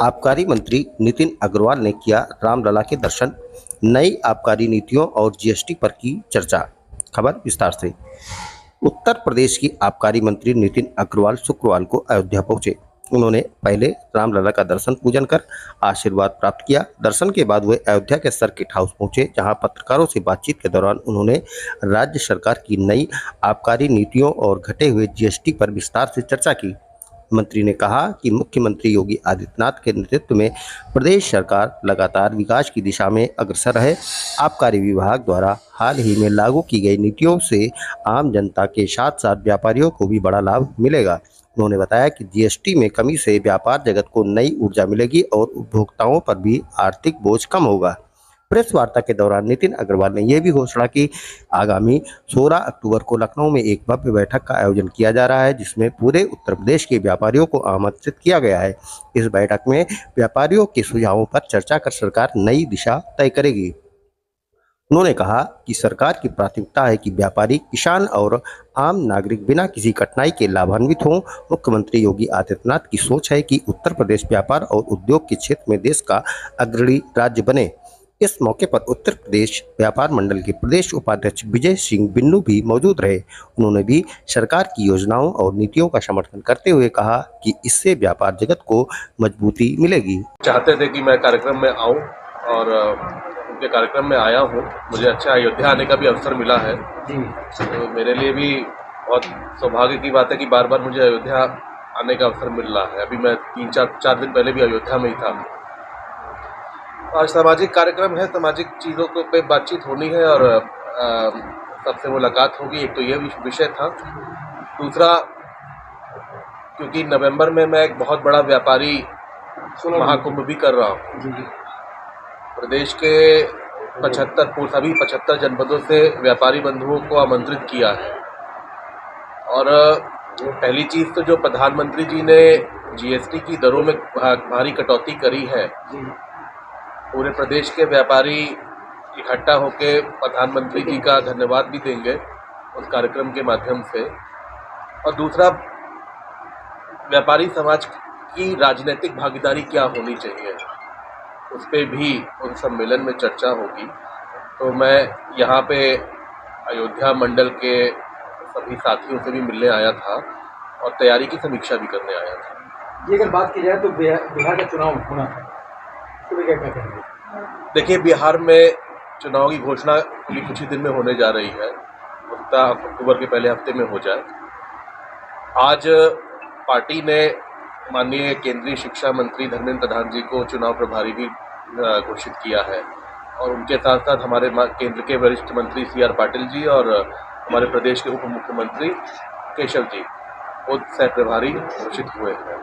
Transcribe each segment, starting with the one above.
आबकारी मंत्री नितिन अग्रवाल ने किया रामलला के दर्शन, नई आबकारी नीतियों और जीएसटी पर की चर्चा। खबर विस्तार से। उत्तर प्रदेश की आबकारी मंत्री नितिन अग्रवाल शुक्रवार को अयोध्या पहुंचे। उन्होंने पहले रामलला का दर्शन पूजन कर आशीर्वाद प्राप्त किया। दर्शन के बाद वे अयोध्या के सर्किट हाउस पहुंचे, जहां पत्रकारों से बातचीत के दौरान उन्होंने राज्य सरकार की नई आबकारी नीतियों और घटे हुए जीएसटी पर विस्तार से चर्चा की। मंत्री ने कहा कि मुख्यमंत्री योगी आदित्यनाथ के नेतृत्व में प्रदेश सरकार लगातार विकास की दिशा में अग्रसर है। आबकारी विभाग द्वारा हाल ही में लागू की गई नीतियों से आम जनता के साथ साथ व्यापारियों को भी बड़ा लाभ मिलेगा। उन्होंने बताया कि जीएसटी में कमी से व्यापार जगत को नई ऊर्जा मिलेगी और उपभोक्ताओं पर भी आर्थिक बोझ कम होगा। प्रेस वार्ता के दौरान नितिन अग्रवाल ने यह भी घोषणा की, आगामी 16 अक्टूबर को लखनऊ में एक भव्य बैठक का आयोजन किया जा रहा है, जिसमें पूरे उत्तर प्रदेश के व्यापारियों को आमंत्रित किया गया है। इस बैठक में व्यापारियों के सुझावों पर चर्चा कर सरकार नई दिशा तय करेगी। उन्होंने कहा कि सरकार की प्राथमिकता है कि व्यापारी, किसान और आम नागरिक बिना किसी कठिनाई के लाभान्वित हों। मुख्यमंत्री योगी आदित्यनाथ की सोच है कि उत्तर प्रदेश व्यापार और उद्योग के क्षेत्र में देश का अग्रणी राज्य बने। इस मौके पर उत्तर प्रदेश व्यापार मंडल के प्रदेश उपाध्यक्ष विजय सिंह बिन्नू भी मौजूद रहे। उन्होंने भी सरकार की योजनाओं और नीतियों का समर्थन करते हुए कहा कि इससे व्यापार जगत को मजबूती मिलेगी। चाहते थे कि मैं कार्यक्रम में आऊं और उनके कार्यक्रम में आया हूं। मुझे अच्छा अयोध्या आने का भी अवसर मिला है, तो मेरे लिए भी बहुत सौभाग्य की बात है कि बार बार मुझे अयोध्या आने का अवसर मिल रहा है। अभी मैं 3-4 दिन पहले भी अयोध्या में ही था। आज सामाजिक कार्यक्रम है, सामाजिक चीज़ों पे बातचीत होनी है और सबसे मुलाकात होगी। एक तो ये विषय था। दूसरा, क्योंकि नवंबर में मैं एक बहुत बड़ा व्यापारी महाकुंभ भी कर रहा हूँ। प्रदेश के 75 जनपदों से व्यापारी बंधुओं को आमंत्रित किया है। और पहली चीज़ तो जो प्रधानमंत्री जी ने जीएसटी की दरों में भारी कटौती करी है, पूरे प्रदेश के व्यापारी इकट्ठा होकर प्रधानमंत्री जी का धन्यवाद भी देंगे उस कार्यक्रम के माध्यम से। और दूसरा, व्यापारी समाज की राजनीतिक भागीदारी क्या होनी चाहिए, उस पर भी उन सम्मेलन में चर्चा होगी। तो मैं यहाँ पे अयोध्या मंडल के सभी साथियों से भी मिलने आया था और तैयारी की समीक्षा भी करने आया था। ये अगर बात की जाए तो बिहार का चुनाव होना है, तो क्या कहेंगे? देखिए, बिहार में चुनाव की घोषणा कुछ ही दिन में होने जा रही है। लगता है अक्टूबर के पहले हफ्ते में हो जाए। आज पार्टी ने माननीय केंद्रीय शिक्षा मंत्री धर्मेंद्र प्रधान जी को चुनाव प्रभारी भी घोषित किया है और उनके साथ साथ हमारे केंद्र के वरिष्ठ मंत्री CR पाटिल जी और हमारे प्रदेश के उप मुख्यमंत्री केशव जी वो सह प्रभारी घोषित हुए हैं।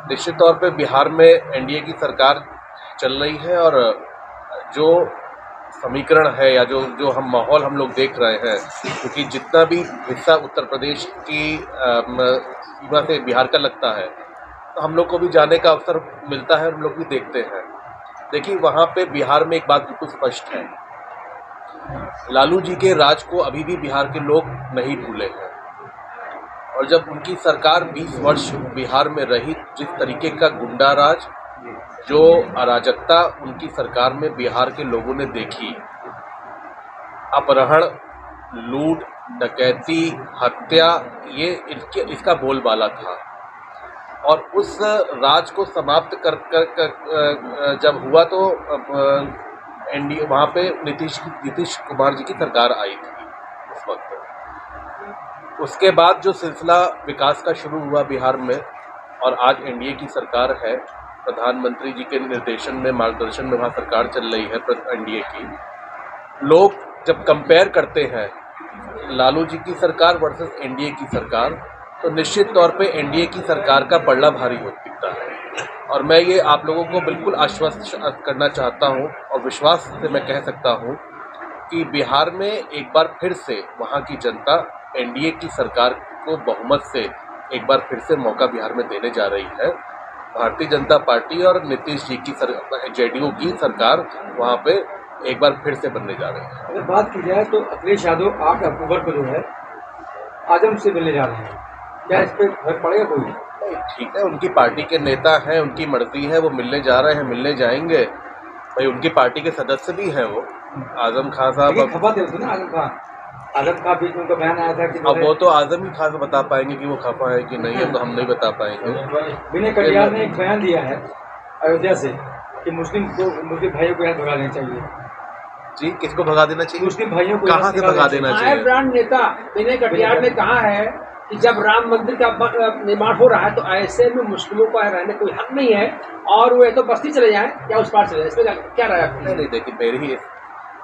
निश्चित तौर पे बिहार में एनडीए की सरकार चल रही है और जो समीकरण है या जो माहौल हम लोग देख रहे हैं, क्योंकि जितना भी हिस्सा उत्तर प्रदेश की सीमा से बिहार का लगता है, तो हम लोग को भी जाने का अवसर मिलता है, हम लोग भी देखते हैं। देखिए, वहाँ पे बिहार में एक बात बिल्कुल स्पष्ट है, लालू जी के राज को अभी भी बिहार के लोग नहीं भूले हैं। और जब उनकी सरकार 20 वर्ष बिहार में रही, जिस तरीके का गुंडा राज, जो अराजकता उनकी सरकार में बिहार के लोगों ने देखी, अपहरण, लूट, डकैती, हत्या, ये इसका बोलबाला था। और उस राज को समाप्त कर जब हुआ तो एनडीए वहाँ पे नीतीश कुमार जी की सरकार आई थी उस वक्त। उसके बाद जो सिलसिला विकास का शुरू हुआ बिहार में, और आज एनडीए की सरकार है, प्रधानमंत्री जी के निर्देशन में, मार्गदर्शन में वहाँ सरकार चल रही है एनडीए की। लोग जब कंपेयर करते हैं लालू जी की सरकार वर्सेस एनडीए की सरकार, तो निश्चित तौर पे एनडीए की सरकार का पलड़ा भारी हो दिखता है। और मैं ये आप लोगों को बिल्कुल आश्वस्त करना चाहता हूँ और विश्वास से मैं कह सकता हूँ कि बिहार में एक बार फिर से वहाँ की जनता एनडीए की सरकार को बहुमत से एक बार फिर से मौका बिहार में देने जा रही है। भारतीय जनता पार्टी और नीतीश जी की जेडीयू की सरकार वहाँ पे एक बार फिर से बनने जा रही है। अगर बात की जाए तो अखिलेश यादव 8 अक्टूबर को जो है आजम से मिलने जा रहे हैं, क्या इस पर फर्क पड़ेगा कोई? ठीक है, उनकी पार्टी के नेता हैं, उनकी मर्जी है, वो मिलने जा रहे हैं, मिलने जाएंगे। भाई उनकी पार्टी के सदस्य भी हैं वो, आजम खान साहब। लेकिन खबर थे उसमें ना आजम खान बीच में उनका बयान आया था कि अब वो तो आजम ही खान बता पाएंगे कि वो खफा है कि नहीं है, तो हम नहीं बता पाएंगे। विनय कटियार ने एक बयान दिया है अयोध्या से कि मुस्लिम भाइयों को यहाँ भगा देना चाहिए। जी, किसको भगा देना चाहिए? मुस्लिम भाइयों को कहाँ से भगा देना चाहिए? फायर ब्रांड नेता विनय कटियार ने कहा है कि जब राम मंदिर का निर्माण हो रहा है तो ऐसे में मुस्लिमों को रहने कोई हक नहीं है और वो या तो बस्ती चले जाएं या उस पार चले जाएं। इसमें क्या राय आपकी? नहीं, देखिए, मेरी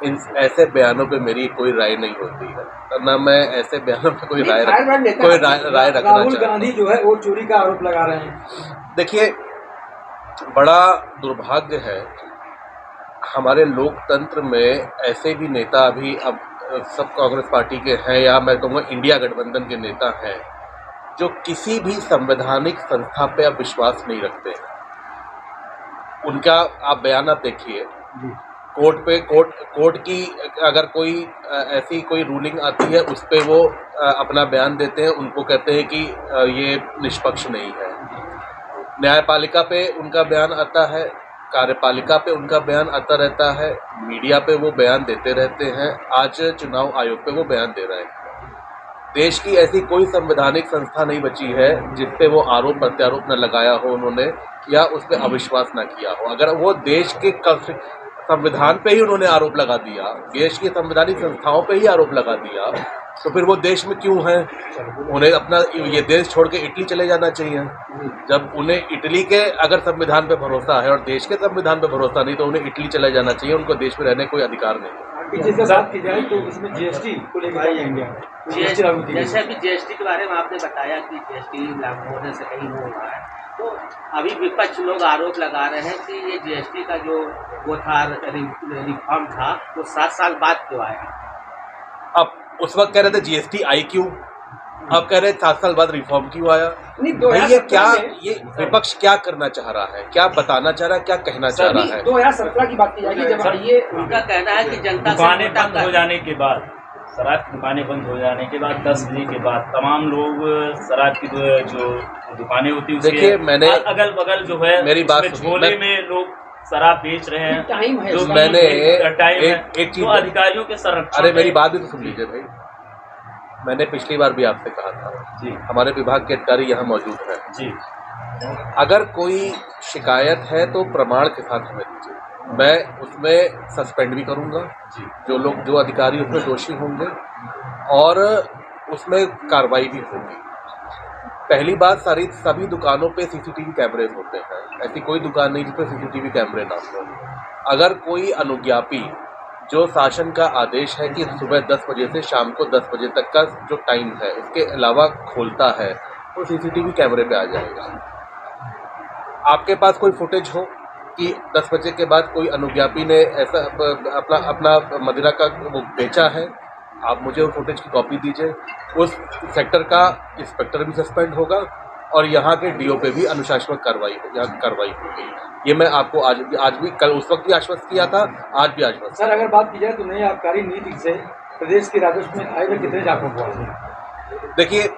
इन ऐसे बयानों पे मेरी कोई राय नहीं होती है, तो ना मैं ऐसे बयानों पे कोई राय रखना राहुल गांधी जो है वो चोरी का आरोप लगा रहे हैं। देखिए, बड़ा दुर्भाग्य है हमारे लोकतंत्र में ऐसे भी नेता अभी अब सब कांग्रेस पार्टी के हैं, या मैं कहूँगा इंडिया गठबंधन के नेता हैं, जो किसी भी संवैधानिक संस्था पे अब विश्वास नहीं रखते हैं। उनका आप बयान आप देखिए, कोर्ट की अगर कोई ऐसी कोई रूलिंग आती है उस पे वो अपना बयान देते हैं, उनको कहते हैं कि ये निष्पक्ष नहीं है। न्यायपालिका पे उनका बयान आता है, कार्यपालिका पे उनका बयान आता रहता है, मीडिया पे वो बयान देते रहते हैं, आज चुनाव आयोग पे वो बयान दे रहे हैं। देश की ऐसी कोई संवैधानिक संस्था नहीं बची है जिस पे वो आरोप प्रत्यारोप न लगाया हो उन्होंने, या उस पर अविश्वास न किया हो। अगर वो देश के संविधान पे ही उन्होंने आरोप लगा दिया, देश की संवैधानिक संस्थाओं पे ही आरोप लगा दिया, तो फिर वो देश में क्यों हैं? उन्हें अपना ये देश छोड़ के इटली चले जाना चाहिए। जब उन्हें इटली के अगर संविधान पे भरोसा है और देश के संविधान पे भरोसा नहीं, तो उन्हें इटली चले जाना चाहिए। उनको देश में रहने कोई अधिकार नहीं। जैसे बात की जाए तो इसमें जीएसटी को लेकर जैसे अभी जीएसटी के बारे में आपने बताया कि जीएसटी लागू होने से कहीं हो रहा है, तो अभी विपक्ष लोग आरोप लगा रहे हैं कि ये जीएसटी का जो वो था रिफॉर्म था वो 7 साल बाद क्यों आया? अब उस वक्त कह रहे थे जीएसटी आई क्यों, अब कह रहे 7 साल बाद रिफॉर्म क्यों आया? ये क्या, ये विपक्ष क्या करना चाह रहा है, क्या बताना चाह रहा है, क्या कहना चाह रहा है? 2017 की बात की जाएगी जब ये उनका कहना है कि जनता दुकानें बंद हो जाने के बाद, शराब की दुकानें बंद हो जाने के बाद 10 बजे के बाद तमाम लोग शराब की जो दुकानें होती है देखिए, मैंने अगल बगल जो है मेरी बात झोले में लोग शराब बेच रहे हैं। टाइम है, जो मैंने एक चीज अधिकारियों के संरक्षण, अरे मेरी बात भी तो सुन लीजिए भाई। मैंने पिछली बार भी आपसे कहा था जी, हमारे विभाग के अधिकारी यहाँ मौजूद हैं जी, अगर कोई शिकायत है तो प्रमाण के साथ हमें दीजिए, मैं उसमें सस्पेंड भी करूँगा जो अधिकारी उसमें दोषी होंगे, और उसमें कार्रवाई भी होगी। पहली बात, सभी दुकानों पे सीसीटीवी कैमरे होते हैं, ऐसी कोई दुकान नहीं जिसपे सीसीटीवी कैमरे ना हो। अगर कोई अनुज्ञापी जो शासन का आदेश है कि सुबह 10 बजे से शाम को 10 बजे तक का जो टाइम है उसके अलावा खोलता है, वो सीसीटीवी कैमरे पे आ जाएगा। आपके पास कोई फुटेज हो कि 10 बजे के बाद कोई अनुज्ञापी ने ऐसा अपना मदिरा का वो बेचा है, आप मुझे वो फुटेज की कॉपी दीजिए। उस सेक्टर का इंस्पेक्टर भी सस्पेंड होगा और यहाँ के डीओ पे भी अनुशासनात्मक कार्रवाई होगी। ये मैं आपको आज भी कल उस वक्त भी आश्वस्त किया था, आज भी आश्वस्त। सर, अगर बात की जाए तो नई आबकारी नीति से प्रदेश के राजस्व में आय में कितने इजाफा हुआ है? देखिए,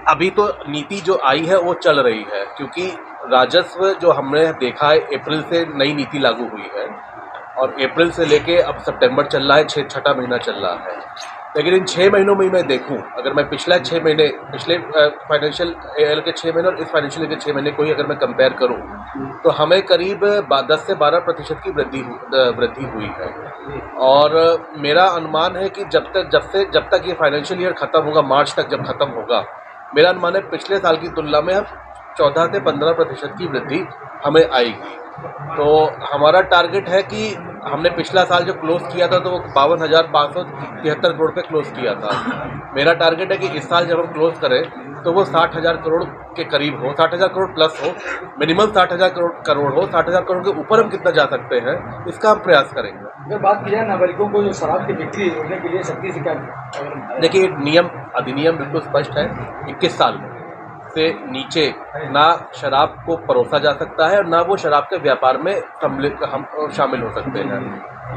अभी तो नीति जो आई है वो चल रही है, क्योंकि राजस्व जो हमने देखा है अप्रैल से नई नीति लागू हुई है और अप्रैल से लेके अब सितंबर चल रहा है, छठा महीना चल रहा है। लेकिन इन 6 महीनों में मैं देखूं, अगर मैं पिछले फाइनेंशियल ईयर के 6 महीने और इस फाइनेंशियल ईयर के 6 महीने कोई अगर मैं कंपेयर करूं, तो हमें करीब 10 से 12% की वृद्धि हुई है। और मेरा अनुमान है कि जब तक ये फाइनेंशियल ईयर खत्म होगा, मार्च तक जब खत्म होगा, मेरा अनुमान है पिछले साल की तुलना में अब 14 से 15% की वृद्धि हमें आएगी। तो हमारा टारगेट है कि हमने पिछला साल जो क्लोज किया था तो वो 52,573 करोड़ पे क्लोज किया था। मेरा टारगेट है कि इस साल जब हम क्लोज करें तो वो 60,000 करोड़ के करीब हो, 60,000 करोड़ प्लस हो, मिनिमम 60,000 करोड़ हो। 60,000 करोड़ के ऊपर हम कितना जा सकते हैं, इसका हम प्रयास करेंगे। अगर बात की जाए नागरिकों को जो शराब की बिक्री रोकने के लिए सख्ती से क्या, देखिए, एक अधिनियम बिल्कुल स्पष्ट है, 21 साल से नीचे ना शराब को परोसा जा सकता है और ना वो शराब के व्यापार में हम शामिल हो सकते हैं।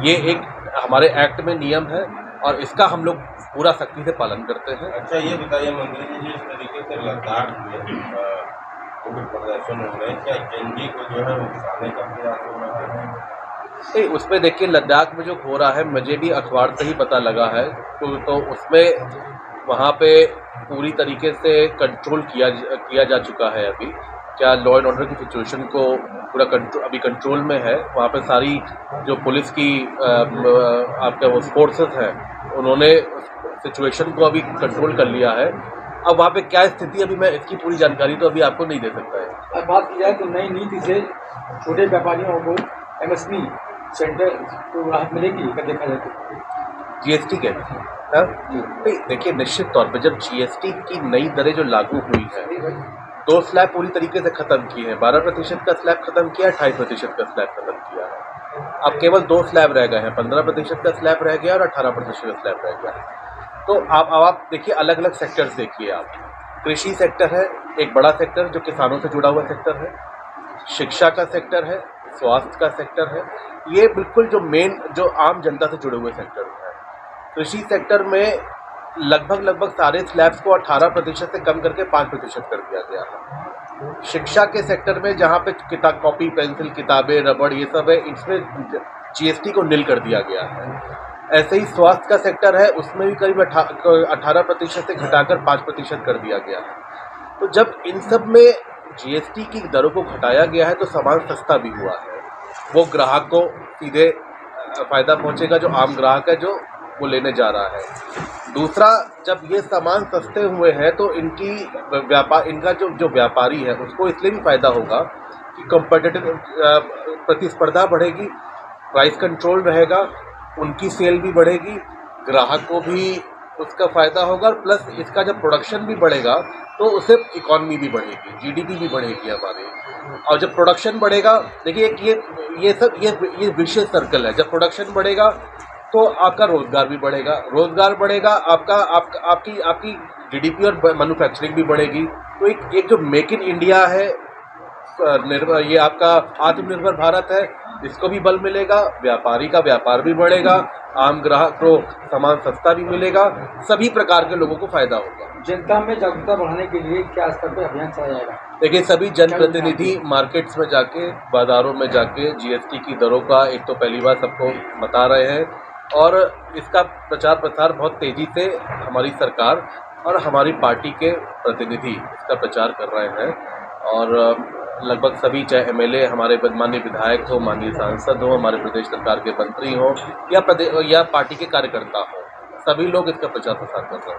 ये एक हमारे एक्ट में नियम है और इसका हम लोग पूरा सख्ती से पालन करते हैं। अच्छा, ये बताइए मंत्री जी, जिस तरीके से लद्दाख में के जो प्रदर्शन हो रहे हैं, क्या एनडीए को जो है उकसाने का प्रयास हो रहा है? नहीं, उसमें देखिए लद्दाख में जो हो रहा है मुझे भी अखबार से ही पता लगा है, तो उसमें वहाँ पे पूरी तरीके से कंट्रोल किया जा चुका है। अभी क्या लॉ एंड ऑर्डर की सिचुएशन को पूरा अभी कंट्रोल में है। वहाँ पे सारी जो पुलिस की आपके वो फोर्सेस हैं उन्होंने सिचुएशन को अभी कंट्रोल कर लिया है। अब वहाँ पे क्या स्थिति अभी मैं इसकी पूरी जानकारी तो अभी आपको नहीं दे सकता है। अब बात की जाए तो नई नीति से छोटे व्यापारियों को एमएसपी सेंटर को राहत मिलेगी अगर देखा जाए तो। जीएसटी के नहीं, देखिए निश्चित तौर पर जब जीएसटी की नई दरें जो लागू हुई है, 2 स्लैब पूरी तरीके से खत्म किए हैं। 12% का स्लैब खत्म किया, 28% का स्लैब खत्म किया है। अब केवल 2 स्लैब रह गए हैं, 15% का स्लैब रह गया और 18% का स्लैब रह गया। तो आप देखिए अलग अलग सेक्टर्स देखिए आप। कृषि सेक्टर है एक बड़ा सेक्टर जो किसानों से जुड़ा हुआ सेक्टर है, शिक्षा का सेक्टर है, स्वास्थ्य का सेक्टर है, ये बिल्कुल जो आम जनता से जुड़े हुए सेक्टर हैं। कृषि सेक्टर में लगभग सारे स्लैब्स को 18% से कम करके 5% कर दिया गया है। शिक्षा के सेक्टर में जहाँ पे कॉपी पेंसिल किताबें रबड़ ये सब है, इसमें जीएसटी को नील कर दिया गया है। ऐसे ही स्वास्थ्य का सेक्टर है, उसमें भी करीब 18% से घटाकर 5% कर दिया गया है। तो जब इन सब में जीएसटी की दरों को घटाया गया है तो सामान सस्ता भी हुआ है। वो ग्राहक को सीधे फ़ायदा पहुंचेगा, जो आम ग्राहक है जो वो लेने जा रहा है। दूसरा, जब ये सामान सस्ते हुए हैं तो इनका जो व्यापारी है उसको इसलिए भी फ़ायदा होगा कि कॉम्पिटिटिव प्रतिस्पर्धा बढ़ेगी, प्राइस कंट्रोल रहेगा, उनकी सेल भी बढ़ेगी, ग्राहक को भी उसका फ़ायदा होगा, प्लस इसका जब प्रोडक्शन भी बढ़ेगा तो उससे इकॉनमी भी बढ़ेगी, जीडीपी भी बढ़ेगी हमारी। और जब प्रोडक्शन बढ़ेगा, देखिए ये विशेष सर्कल है। जब प्रोडक्शन बढ़ेगा तो आपका रोज़गार भी बढ़ेगा, रोज़गार बढ़ेगा आपकी जीडीपी और मैन्युफैक्चरिंग भी बढ़ेगी। तो एक जो मेक इन इंडिया है, ये आपका आत्मनिर्भर भारत है, इसको भी बल मिलेगा, व्यापारी का व्यापार भी बढ़ेगा, आम ग्राहक को सामान सस्ता भी मिलेगा, सभी प्रकार के लोगों को फायदा होगा। जनता में जागरूकता बढ़ाने के लिए क्या स्तर पर अभियान चलाया जाएगा? देखिए सभी जनप्रतिनिधि मार्केट्स में जाके, बाजारों में जाके जीएसटी की दरों का एक तो पहली बार सबको बता रहे हैं और इसका प्रचार प्रसार बहुत तेज़ी से हमारी सरकार और हमारी पार्टी के प्रतिनिधि इसका प्रचार कर रहे हैं। और लगभग सभी, चाहे एमएलए, हमारे माननीय विधायक हो, माननीय सांसद हो, हमारे प्रदेश सरकार के मंत्री हों या पार्टी के कार्यकर्ता हों, सभी लोग इसका प्रचार प्रसार कर रहे हैं।